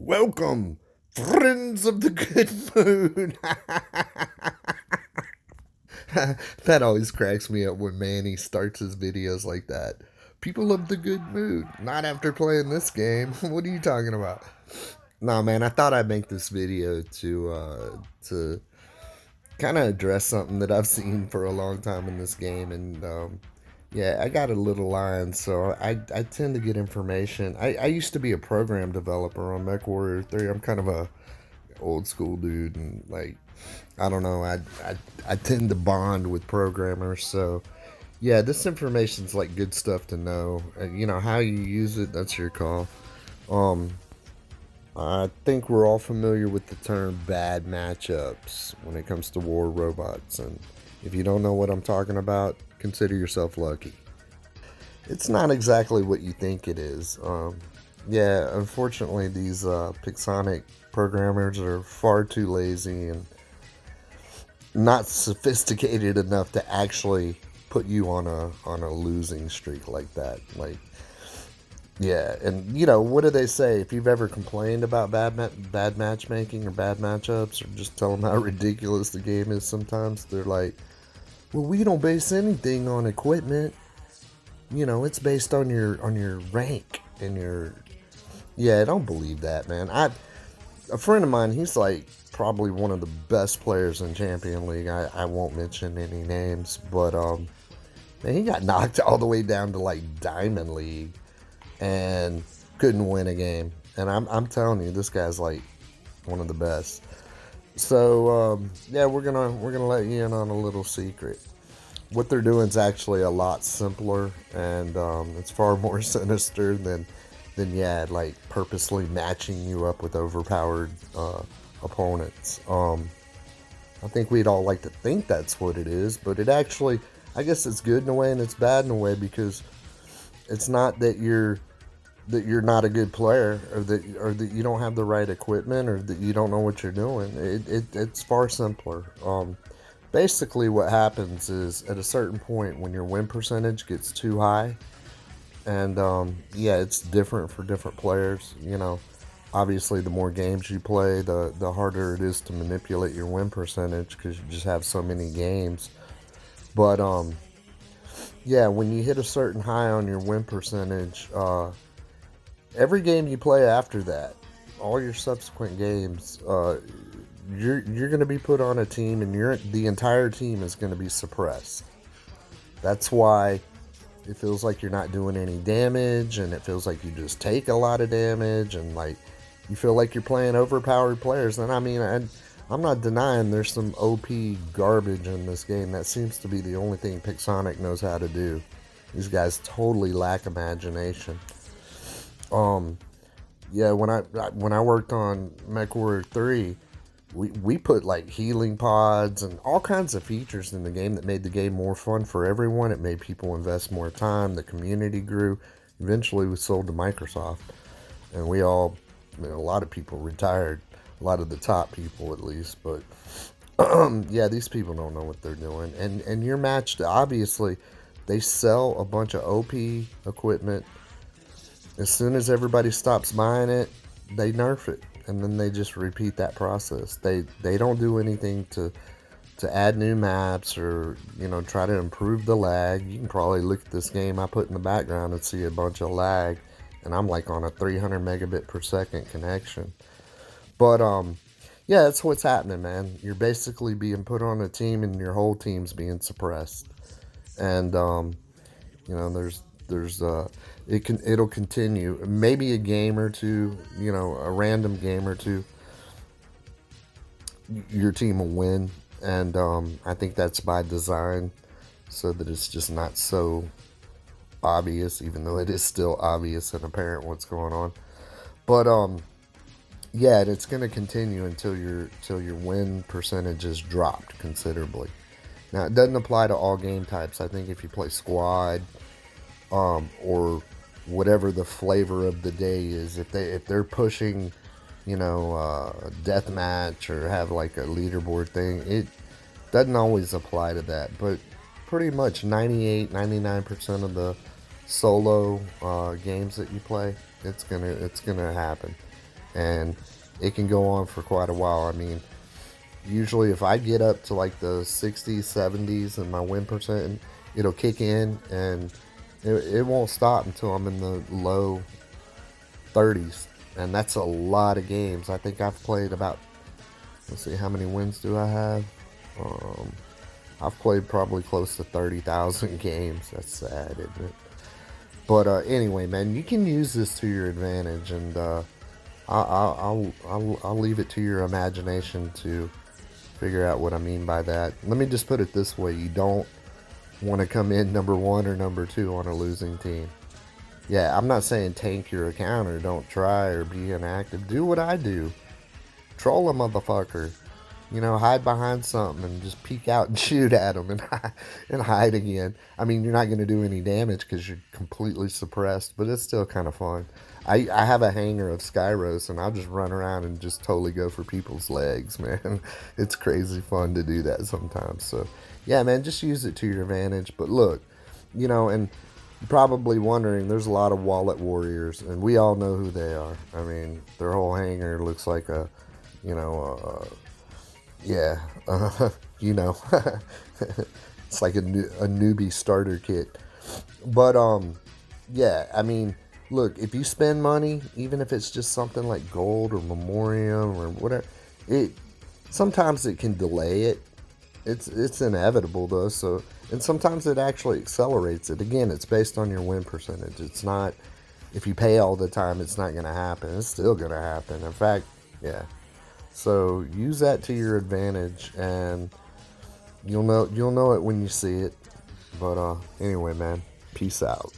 Welcome, friends of the good mood. That always cracks me up when Manny starts his videos like that. People of the good mood, not after playing this game. What are you talking about? Nah, man, I thought I'd make this video to kind of address something that I've seen for a long time in this game, and yeah, I got a little line, so I tend to get information. I used to be a program developer on MechWarrior 3. I'm kind of a old school dude, and like I don't know, I tend to bond with programmers, so yeah, this information's like good stuff to know. You know how you use it, that's your call. Um, I think we're all familiar with the term bad matchups when it comes to war robots, and if you don't know what I'm talking about, consider yourself lucky. It's not exactly what you think it is. Yeah, unfortunately, these Pixonic programmers are far too lazy and not sophisticated enough to actually put you on a losing streak like that. Like, yeah, and you know what do they say? If you've ever complained about bad matchmaking or bad matchups, or just tell them how ridiculous the game is, sometimes they're like, "Well, we don't base anything on equipment. You know, it's based on your rank and your." Yeah, I don't believe that, man. A friend of mine, he's like probably one of the best players in Champion League. I won't mention any names, but man, he got knocked all the way down to like Diamond League and couldn't win a game. And I'm telling you, this guy's like one of the best. So yeah, we're gonna let you in on a little secret. What they're doing is actually a lot simpler, and it's far more sinister than yeah, like purposely matching you up with overpowered opponents. I think we'd all like to think that's what it is, but it actually, I guess it's good in a way and it's bad in a way, because it's not that you're not a good player, or that you don't have the right equipment, or that you don't know what you're doing. It's far simpler. Basically, what happens is at a certain point when your win percentage gets too high, and yeah, it's different for different players. You know, obviously, the more games you play, the harder it is to manipulate your win percentage because you just have so many games. But yeah, when you hit a certain high on your win percentage, every game you play after that, all your subsequent games, you're going to be put on a team, and the entire team is going to be suppressed. That's why it feels like you're not doing any damage, and it feels like you just take a lot of damage, and like you feel like you're playing overpowered players. And I mean, I'm not denying there's some OP garbage in this game. That seems to be the only thing Pixonic knows how to do. These guys totally lack imagination. Um, yeah, when I worked on MechWarrior 3, we put like healing pods and all kinds of features in the game that made the game more fun for everyone. It made people invest more time. The community grew. Eventually, we sold to Microsoft, and we all, I mean, a lot of people retired. A lot of the top people, at least. But yeah, these people don't know what they're doing. And you're matched. Obviously, they sell a bunch of OP equipment. As soon as everybody stops buying it, they nerf it, and then they just repeat that process. They don't do anything to add new maps, or try to improve the lag. You can probably look at this game I put in the background and see a bunch of lag, and I'm like on a 300 megabit per second connection. But yeah, that's what's happening, man. You're basically being put on a team, and your whole team's being suppressed. And there's it'll continue. Maybe a game or two, a random game or two, your team will win, and I think that's by design, so that it's just not so obvious, even though it is still obvious and apparent what's going on. But yeah, it's going to continue until your win percentage is dropped considerably. Now, it doesn't apply to all game types. I think if you play squad, or whatever the flavor of the day is, if they're pushing, death match, or have like a leaderboard thing, it doesn't always apply to that. But pretty much 98-99% of the solo games that you play, it's gonna happen. and it can go on for quite a while. I mean, usually if I get up to like the 60s, 70s and my win percent, it'll kick in, and it won't stop until I'm in the low 30s. And that's a lot of games. I think I've played about, let's see, how many wins do I have? Um, I've played probably close to 30,000 games. That's sad, isn't it? But anyway, man, you can use this to your advantage, and I'll leave it to your imagination to figure out what I mean by that. Let me just put it this way: you don't want to come in number one or number two on a losing team. Yeah, I'm not saying tank your account or don't try or be inactive. Do what I do. Troll a motherfucker. You know, hide behind something and just peek out and shoot at them and hide again. I mean, you're not going to do any damage because you're completely suppressed, but it's still kind of fun. I have a hanger of Skyros, and I'll just run around and just totally go for people's legs, man. It's crazy fun to do that sometimes. So, yeah, man, just use it to your advantage. But look, you know, and you're probably wondering, there's a lot of wallet warriors, and we all know who they are. I mean, their whole hanger looks like a, you know, yeah, you know, it's like a newbie starter kit. But yeah, I mean, look, if you spend money, even if it's just something like gold or memoriam or whatever, it sometimes it can delay it. It's inevitable though. So, and sometimes it actually accelerates it. Again, it's based on your win percentage. It's not, if you pay all the time, it's not going to happen. It's still going to happen. In fact, yeah. So use that to your advantage, and you'll know it when you see it. But anyway, man, peace out.